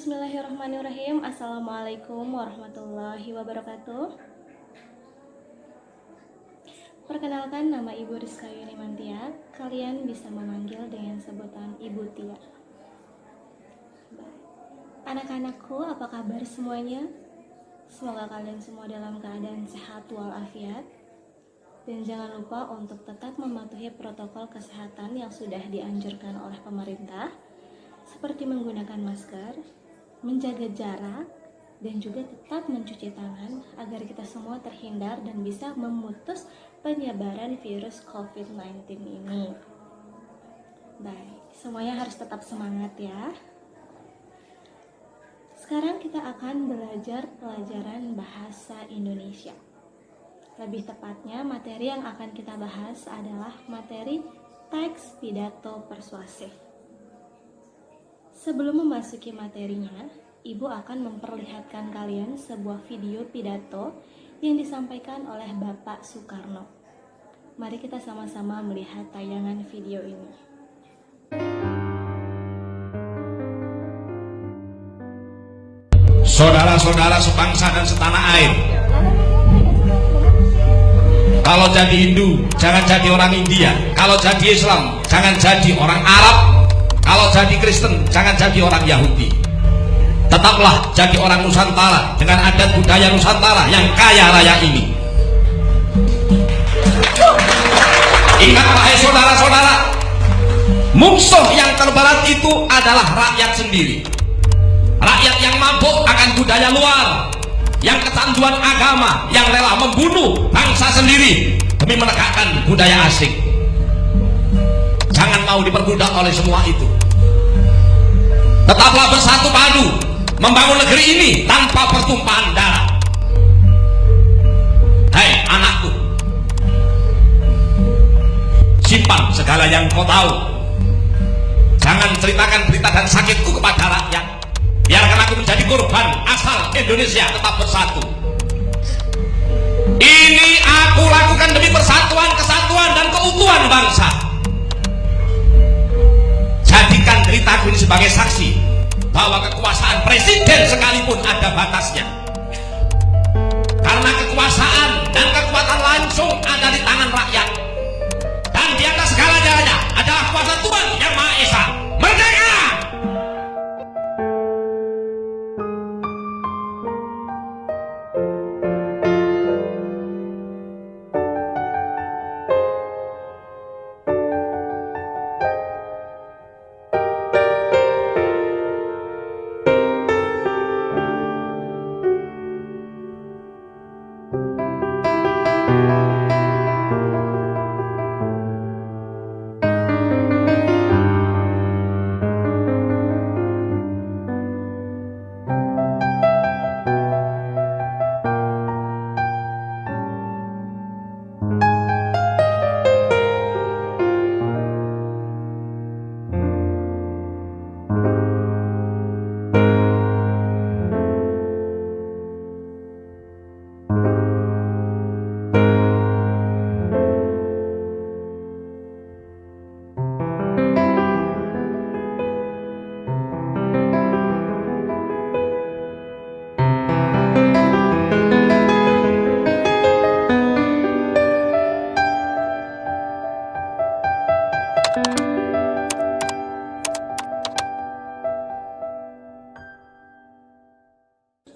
Bismillahirrahmanirrahim. Assalamualaikum warahmatullahi wabarakatuh. Perkenalkan, nama Ibu Rizka Yunimantia. Kalian bisa memanggil dengan sebutan Ibu Tia. Anak-anakku, apa kabar semuanya? Semoga kalian semua dalam keadaan sehat walafiat. Dan jangan lupa untuk tetap mematuhi protokol kesehatan yang sudah dianjurkan oleh pemerintah, seperti menggunakan masker, menjaga jarak, dan juga tetap mencuci tangan agar kita semua terhindar dan bisa memutus penyebaran virus COVID-19 ini. Baik, semuanya harus tetap semangat ya. Sekarang kita akan belajar pelajaran bahasa Indonesia. Lebih tepatnya, materi yang akan kita bahas adalah materi teks pidato persuasif. Sebelum memasuki materinya, Ibu akan memperlihatkan kalian sebuah video pidato yang disampaikan oleh Bapak Soekarno. Mari kita sama-sama melihat tayangan video ini. Saudara-saudara sebangsa dan setanah air, kalau jadi Hindu, jangan jadi orang India. Kalau jadi Islam, jangan jadi orang Arab. Kalau jadi Kristen, jangan jadi orang Yahudi. Tetaplah jadi orang Nusantara dengan adat budaya Nusantara yang kaya raya ini. Ingat wahai saudara-saudara, musuh yang terberat itu adalah rakyat sendiri. Rakyat yang mabuk akan budaya luar, yang kecanduan agama, yang rela membunuh bangsa sendiri demi menegakkan budaya asing. Jangan mau diperbudak oleh semua itu. Tetaplah bersatu padu membangun negeri ini tanpa pertumpahan darah. Hai anakku, simpan segala yang kau tahu. Jangan ceritakan berita dan sakitku kepada rakyat. Biarkan aku menjadi korban asal Indonesia tetap bersatu. Ini aku lakukan demi persatuan, kesatuan, dan keutuhan bangsa. Jadikan ceritaku ini sebagai saksi bahwa kekuasaan presiden sekalipun ada batasnya. Karena kekuasaan dan kekuatan langsung ada di tangan rakyat. Dan di atas segala-galanya adalah kuasa Tuhan yang Maha Esa. Merdeka!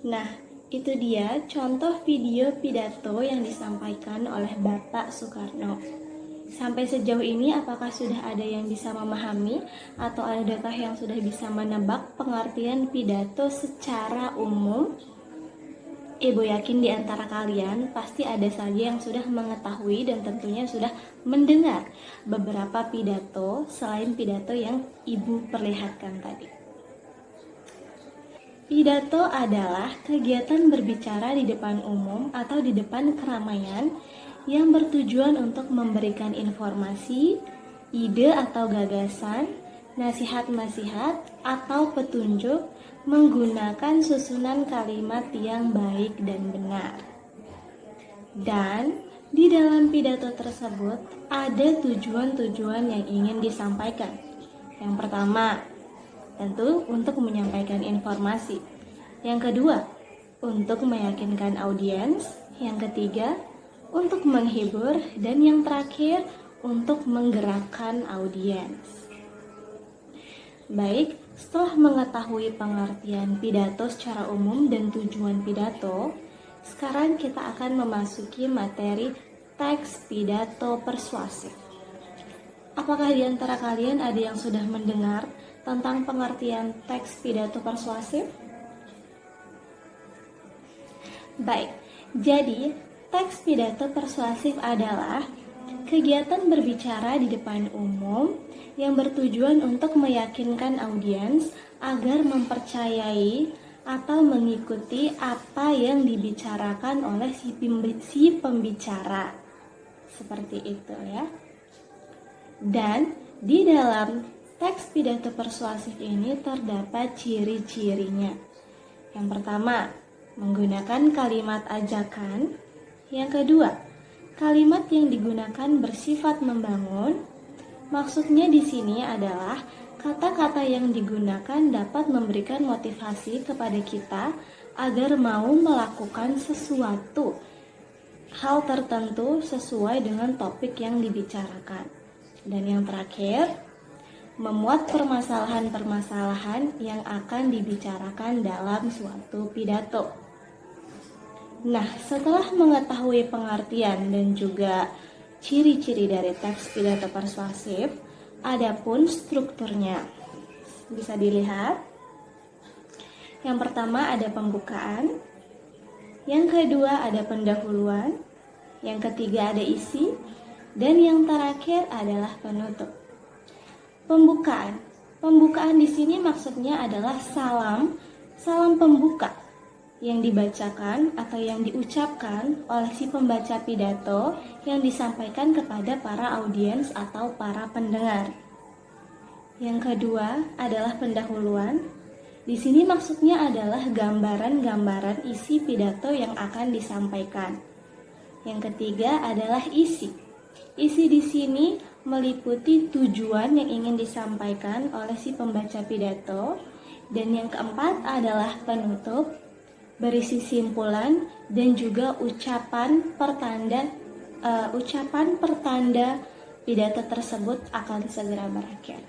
Nah, itu dia contoh video pidato yang disampaikan oleh Bapak Soekarno. Sampai sejauh ini apakah sudah ada yang bisa memahami atau adakah yang sudah bisa menebak pengertian pidato secara umum? Ibu yakin di antara kalian pasti ada saja yang sudah mengetahui dan tentunya sudah mendengar beberapa pidato selain pidato yang Ibu perlihatkan tadi. Pidato adalah kegiatan berbicara di depan umum atau di depan keramaian yang bertujuan untuk memberikan informasi, ide atau gagasan, nasihat-nasihat, atau petunjuk menggunakan susunan kalimat yang baik dan benar. Dan di dalam pidato tersebut ada tujuan-tujuan yang ingin disampaikan. Yang pertama, tentu untuk menyampaikan informasi. Yang kedua, untuk meyakinkan audiens. Yang ketiga, untuk menghibur. Dan yang terakhir, untuk menggerakkan audiens. Baik, setelah mengetahui pengertian pidato secara umum dan tujuan pidato, sekarang kita akan memasuki materi teks pidato persuasif. Apakah di antara kalian ada yang sudah mendengar tentang pengertian teks pidato persuasif? Baik, jadi teks pidato persuasif adalah kegiatan berbicara di depan umum yang bertujuan untuk meyakinkan audiens agar mempercayai atau mengikuti apa yang dibicarakan oleh si pembicara. Seperti itu ya. Dan di dalam teks pidato persuasif ini terdapat ciri-cirinya. Yang pertama, menggunakan kalimat ajakan. Yang kedua, kalimat yang digunakan bersifat membangun. Maksudnya di sini adalah kata-kata yang digunakan dapat memberikan motivasi kepada kita agar mau melakukan sesuatu hal tertentu sesuai dengan topik yang dibicarakan. Dan yang terakhir, memuat permasalahan-permasalahan yang akan dibicarakan dalam suatu pidato. Nah, setelah mengetahui pengertian dan juga ciri-ciri dari teks pidato persuasif, adapun strukturnya bisa dilihat. Yang pertama ada pembukaan, yang kedua ada pendahuluan, yang ketiga ada isi, dan yang terakhir adalah penutup. Pembukaan di sini maksudnya adalah salam pembuka yang dibacakan atau yang diucapkan oleh si pembaca pidato yang disampaikan kepada para audiens atau para pendengar. Yang kedua adalah pendahuluan. Di sini maksudnya adalah gambaran-gambaran isi pidato yang akan disampaikan. Yang ketiga adalah isi. Isi di sini meliputi tujuan yang ingin disampaikan oleh si pembaca pidato. Dan yang keempat adalah penutup, berisi simpulan dan juga ucapan pertanda pidato tersebut akan segera berakhir.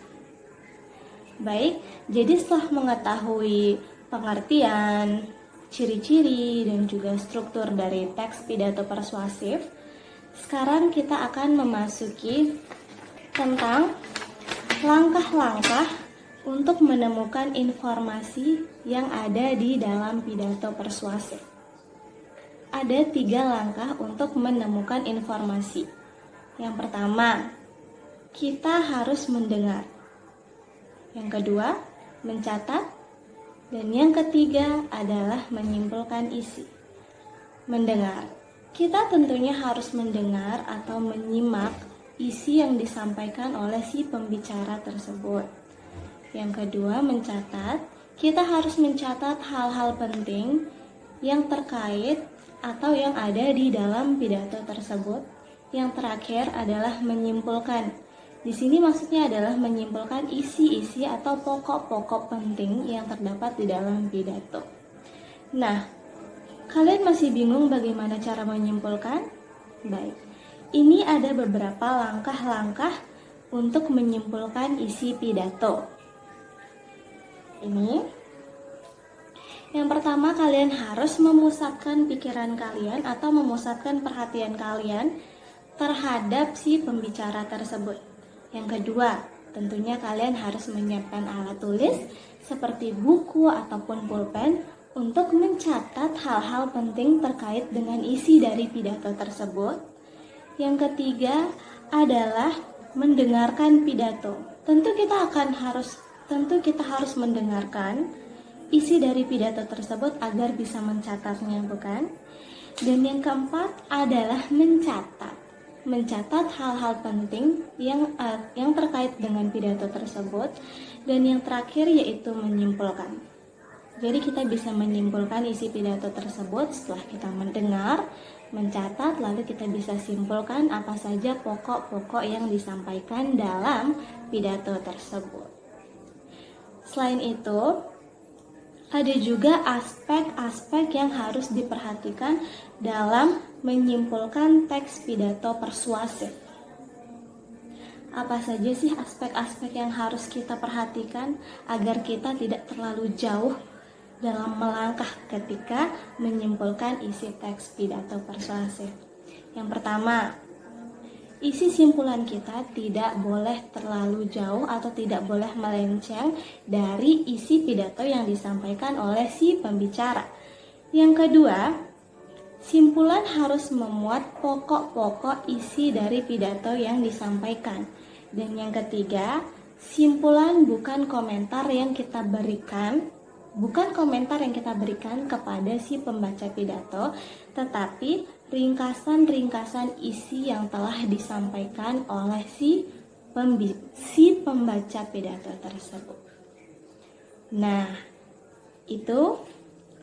Baik, jadi setelah mengetahui pengertian, ciri-ciri dan juga struktur dari teks pidato persuasif, sekarang kita akan memasuki tentang langkah-langkah untuk menemukan informasi yang ada di dalam pidato persuasif. Ada 3 langkah untuk menemukan informasi. Yang pertama, kita harus mendengar. Yang kedua, mencatat. Dan yang ketiga adalah menyimpulkan isi. Mendengar. Kita tentunya harus mendengar atau menyimak isi yang disampaikan oleh si pembicara tersebut. Yang kedua, mencatat. Kita harus mencatat hal-hal penting yang terkait atau yang ada di dalam pidato tersebut. Yang terakhir adalah menyimpulkan. Di sini maksudnya adalah menyimpulkan isi-isi atau pokok-pokok penting yang terdapat di dalam pidato. Nah, kalian masih bingung bagaimana cara menyimpulkan? Baik, ini ada beberapa langkah-langkah untuk menyimpulkan isi pidato. Ini yang pertama, kalian harus memusatkan pikiran kalian atau memusatkan perhatian kalian terhadap si pembicara tersebut. Yang kedua, tentunya kalian harus menyiapkan alat tulis seperti buku ataupun pulpen untuk mencatat hal-hal penting terkait dengan isi dari pidato tersebut. Yang ketiga adalah mendengarkan pidato. Tentu kita harus mendengarkan isi dari pidato tersebut agar bisa mencatatnya, bukan? Dan yang keempat adalah mencatat hal-hal penting yang terkait dengan pidato tersebut. Dan yang terakhir yaitu menyimpulkan. Jadi kita bisa menyimpulkan isi pidato tersebut setelah kita mendengar, mencatat, lalu kita bisa simpulkan apa saja pokok-pokok yang disampaikan dalam pidato tersebut. Selain itu, ada juga aspek-aspek yang harus diperhatikan dalam menyimpulkan teks pidato persuasif. Apa saja sih aspek-aspek yang harus kita perhatikan agar kita tidak terlalu jauh dalam melangkah ketika menyimpulkan isi teks pidato persuasif? Yang pertama, isi simpulan kita tidak boleh terlalu jauh atau tidak boleh melenceng dari isi pidato yang disampaikan oleh si pembicara. Yang kedua, simpulan harus memuat pokok-pokok isi dari pidato yang disampaikan. Dan yang ketiga, simpulan bukan komentar yang kita berikan kepada si pembaca pidato, tetapi ringkasan-ringkasan isi yang telah disampaikan oleh si pembaca pidato tersebut. Nah, itu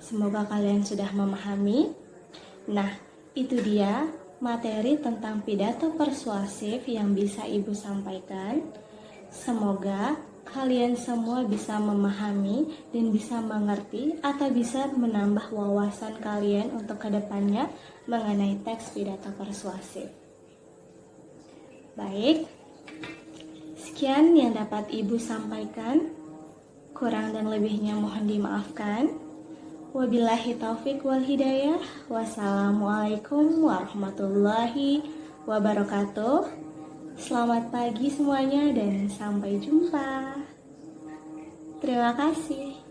semoga kalian sudah memahami. Nah, itu dia materi tentang pidato persuasif yang bisa Ibu sampaikan. Semoga kalian semua bisa memahami dan bisa mengerti atau bisa menambah wawasan kalian untuk kedepannya mengenai teks pidato persuasif. Baik, sekian yang dapat Ibu sampaikan. Kurang dan lebihnya mohon dimaafkan. Wabillahi taufik wal hidayah. Wassalamualaikum warahmatullahi wabarakatuh. Selamat pagi semuanya dan sampai jumpa. Terima kasih.